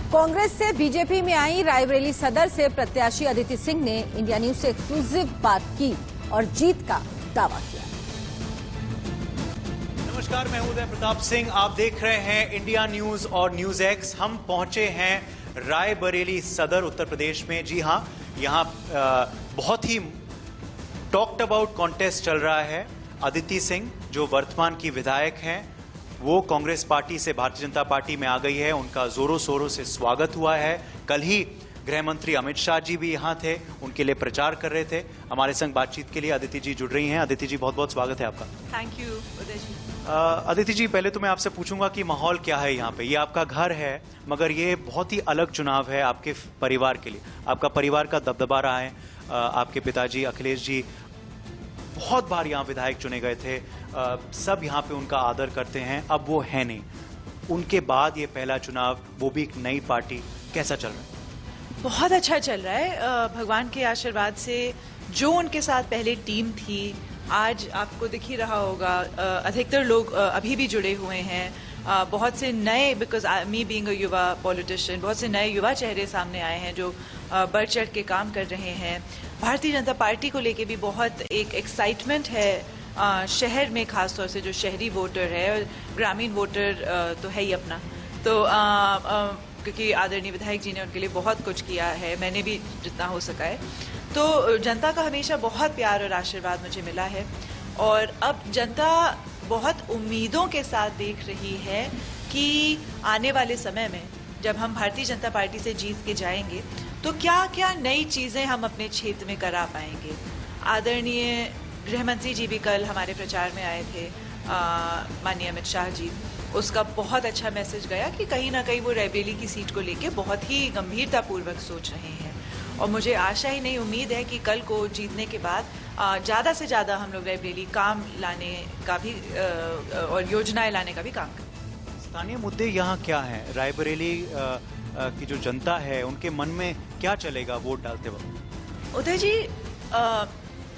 कांग्रेस से बीजेपी में आई रायबरेली सदर से प्रत्याशी अदिति सिंह ने इंडिया न्यूज से एक्सक्लूसिव बात की और जीत का दावा किया। नमस्कार, मैं उदय प्रताप सिंह, आप देख रहे हैं इंडिया न्यूज और न्यूज एक्स। हम पहुंचे हैं रायबरेली सदर उत्तर प्रदेश में। जी हां, यहां बहुत ही टॉक्ड अबाउट कॉन्टेस्ट चल रहा है। अदिति सिंह जो वर्तमान की विधायक हैं, वो कांग्रेस पार्टी से भारतीय जनता पार्टी में आ गई है। उनका जोरों शोरों से स्वागत हुआ है। कल ही गृह मंत्री अमित शाह जी भी यहाँ थे, उनके लिए प्रचार कर रहे थे। हमारे संग बातचीत के लिए अदिति जी जुड़ रही हैं। अदिति जी, बहुत बहुत स्वागत है आपका। थैंक यू उदय जी। अदिति जी, पहले तो मैं आपसे पूछूंगा कि माहौल क्या है यहाँ पे। ये आपका घर है, मगर ये बहुत ही अलग चुनाव है आपके परिवार के लिए। आपका परिवार का दबदबा रहा है। आपके पिताजी अखिलेश जी बहुत बार यहाँ विधायक चुने गए थे। सब यहाँ पे उनका आदर करते हैं। अब वो है नहीं, उनके बाद ये पहला चुनाव, वो भी एक नई पार्टी। कैसा चल रहा है? बहुत अच्छा चल रहा है। भगवान के आशीर्वाद से जो उनके साथ पहले टीम थी, आज आपको दिख ही रहा होगा, अधिकतर लोग अभी भी जुड़े हुए हैं। बहुत से नए, बिकॉज मी बीइंग अ युवा पॉलिटिशियन, बहुत से नए युवा चेहरे सामने आए हैं जो बढ़ चढ़ के काम कर रहे हैं। भारतीय जनता पार्टी को लेके भी बहुत एक एक्साइटमेंट है शहर में, खासतौर से जो शहरी वोटर है, और ग्रामीण वोटर तो है ही अपना। तो क्योंकि आदरणीय विधायक जी ने उनके लिए बहुत कुछ किया है, मैंने भी जितना हो सका है। तो जनता का हमेशा बहुत प्यार और आशीर्वाद मुझे मिला है, और अब जनता बहुत उम्मीदों के साथ देख रही है कि आने वाले समय में जब हम भारतीय जनता पार्टी से जीत के जाएंगे तो क्या क्या नई चीज़ें हम अपने क्षेत्र में करा पाएंगे। आदरणीय गृह मंत्री जी भी कल हमारे प्रचार में आए थे, माननीय अमित शाह जी। उसका बहुत अच्छा मैसेज गया कि कहीं ना कहीं वो रायबरेली की सीट को लेके बहुत ही गंभीरतापूर्वक सोच रहे हैं, और मुझे आशा ही नहीं, उम्मीद है कि कल को जीतने के बाद ज़्यादा से ज़्यादा हम लोग रायबरेली काम लाने का भी और योजनाएं लाने का भी काम करें। स्थानीय मुद्दे यहाँ क्या हैं? रायबरेली की जो जनता है, उनके मन में क्या चलेगा वोट डालते वक्त? उदय जी,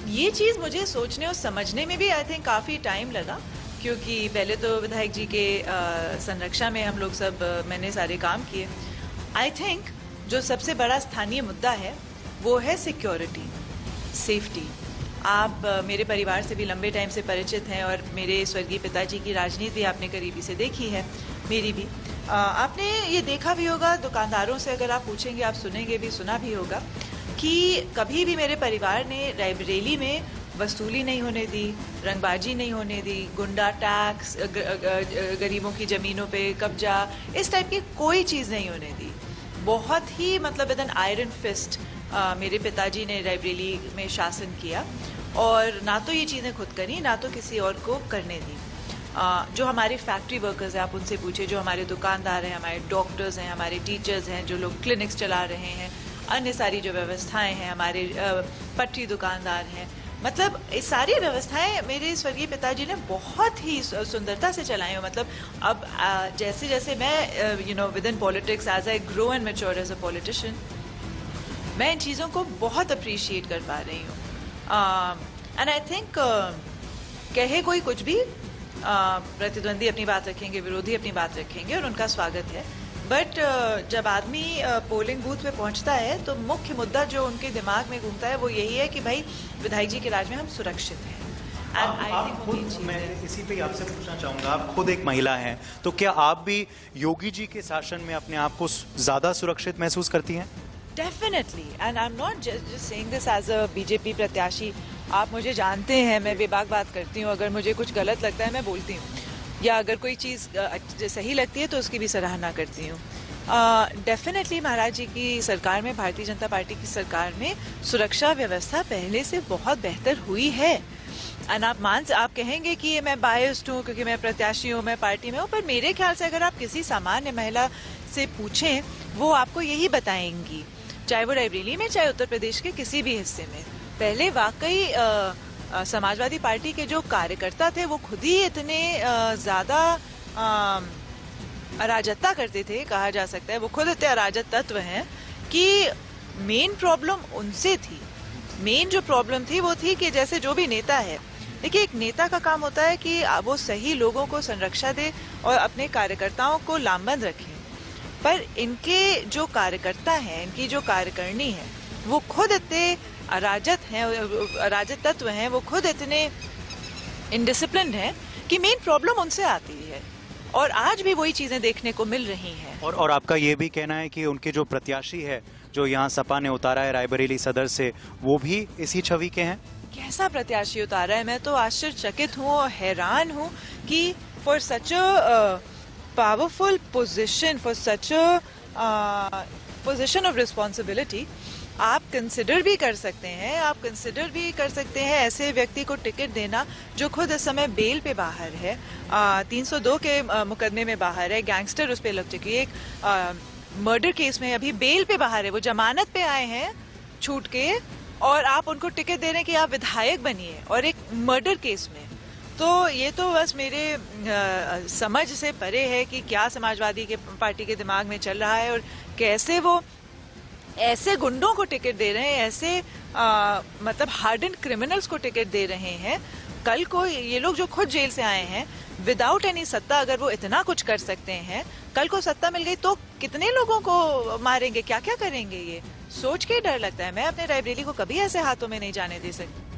ये चीज़ मुझे सोचने और समझने में भी आई थिंक काफ़ी टाइम लगा, क्योंकि पहले तो विधायक जी के संरक्षा में हम लोग सब मैंने सारे काम किए। आई थिंक जो सबसे बड़ा स्थानीय मुद्दा है वो है सिक्योरिटी, सेफ्टी। आप मेरे परिवार से भी लंबे टाइम से परिचित हैं, और मेरे स्वर्गीय पिताजी की राजनीति आपने करीबी से देखी है, मेरी भी। आपने ये देखा भी होगा, दुकानदारों से अगर आप पूछेंगे, आप सुनेंगे भी, सुना भी होगा कि कभी भी मेरे परिवार ने रायबरेली में वसूली नहीं होने दी, रंगबाजी नहीं होने दी, गुंडा टैक्स, गरीबों की ज़मीनों पे कब्जा, इस टाइप की कोई चीज़ नहीं होने दी। बहुत ही मतलब विद एन आयरन फिस्ट मेरे पिताजी ने रायबरेली में शासन किया, और ना तो ये चीज़ें खुद करी, ना तो किसी और को करने दी। जो हमारे फैक्ट्री वर्कर्स हैं, आप उनसे पूछे, जो हमारे दुकानदार हैं, हमारे डॉक्टर्स हैं, हमारे टीचर्स हैं, जो लोग क्लिनिक्स चला रहे हैं, अन्य सारी जो व्यवस्थाएं हैं, हमारे पटरी दुकानदार हैं, मतलब ये सारी व्यवस्थाएं मेरे स्वर्गीय पिताजी ने बहुत ही सुंदरता से चलाई हो। मतलब अब जैसे जैसे मैं with in politics, as I grow and mature as a politician, मैं इन चीज़ों को बहुत अप्रिशिएट कर पा रही हूँ। एंड आई थिंक कहे कोई कुछ भी, प्रतिद्वंदी अपनी बात रखेंगे, विरोधी अपनी बात रखेंगे, और उनका स्वागत है। बट जब आदमी पोलिंग बूथ पे पहुंचता है तो मुख्य मुद्दा जो उनके दिमाग में घूमता है वो यही है कि भाई विधायक जी के राज में हम सुरक्षित हैं। मैं इसी पे आपसे पूछना चाहूंगा, आप खुद एक महिला हैं, तो क्या आप भी योगी जी के शासन में अपने आप को ज्यादा सुरक्षित महसूस करती हैं? Definitely, and I am not just saying this as a BJP प्रत्याशी। आप मुझे जानते हैं, मैं बेबाक बात करती हूँ। अगर मुझे कुछ गलत लगता है मैं बोलती हूँ, या अगर कोई चीज़ सही लगती है तो उसकी भी सराहना करती हूँ। डेफिनेटली महाराज जी की सरकार में, भारतीय जनता पार्टी की सरकार में सुरक्षा व्यवस्था पहले से बहुत बेहतर हुई है। एंड आप कहेंगे कि मैं बायस्ड हूँ क्योंकि मैं प्रत्याशी हूँ, मैं पार्टी में हूँ, पर मेरे ख्याल से अगर आप किसी सामान्य महिला से पूछें, वो आपको यही बताएंगी, चाहे वो रायबरेली में, चाहे उत्तर प्रदेश के किसी भी हिस्से में। पहले वाकई समाजवादी पार्टी के जो कार्यकर्ता थे वो खुद ही इतने ज़्यादा अराजकता करते थे, कहा जा सकता है वो खुद इतने अराजक तत्व हैं कि मेन प्रॉब्लम उनसे थी। मेन जो प्रॉब्लम थी वो थी कि जैसे जो भी नेता है, देखिए एक नेता का काम होता है कि वो सही लोगों को संरक्षा दे और अपने कार्यकर्ताओं को लामबंद रखे। पर इनके जो कार्यकर्ता हैं, इनकी जो कार्यकारिणी है, वो खुद इतने अराजक तत्व हैं, वो खुद इतने इनडिसिप्लिन्ड हैं कि मेन प्रॉब्लम उनसे आती है और आज भी वही चीजें देखने को मिल रही हैं। और आपका ये भी कहना है कि उनके जो प्रत्याशी है जो यहाँ सपा ने उतारा है रायबरेली सदर से, वो भी इसी छवि के हैं? कैसा प्रत्याशी उतारा है, मैं तो आश्चर्यचकित हूँ और हैरान हूँ कि for such a powerful position, for such a position of responsibility आप कंसिडर भी कर सकते हैं ऐसे व्यक्ति को टिकट देना जो खुद इस समय बेल पे बाहर है, 302 के मुकदमे में बाहर है, गैंगस्टर उस पे लग चुकी है, एक मर्डर केस में अभी बेल पे बाहर है, वो जमानत पे आए हैं छूट के, और आप उनको टिकट दे रहे हैं कि आप विधायक बनिए और एक मर्डर केस में। तो ये तो बस मेरे समझ से परे है कि क्या समाजवादी के पार्टी के दिमाग में चल रहा है और कैसे वो ऐसे गुंडों को टिकट दे रहे हैं, ऐसे मतलब हार्डन क्रिमिनल्स को टिकट दे रहे हैं। कल को ये लोग जो खुद जेल से आए हैं विदाउट एनी सत्ता, अगर वो इतना कुछ कर सकते हैं, कल को सत्ता मिल गई तो कितने लोगों को मारेंगे, क्या क्या करेंगे, ये सोच के डर लगता है। मैं अपने रायबरेली को कभी ऐसे हाथों में नहीं जाने दे सकती।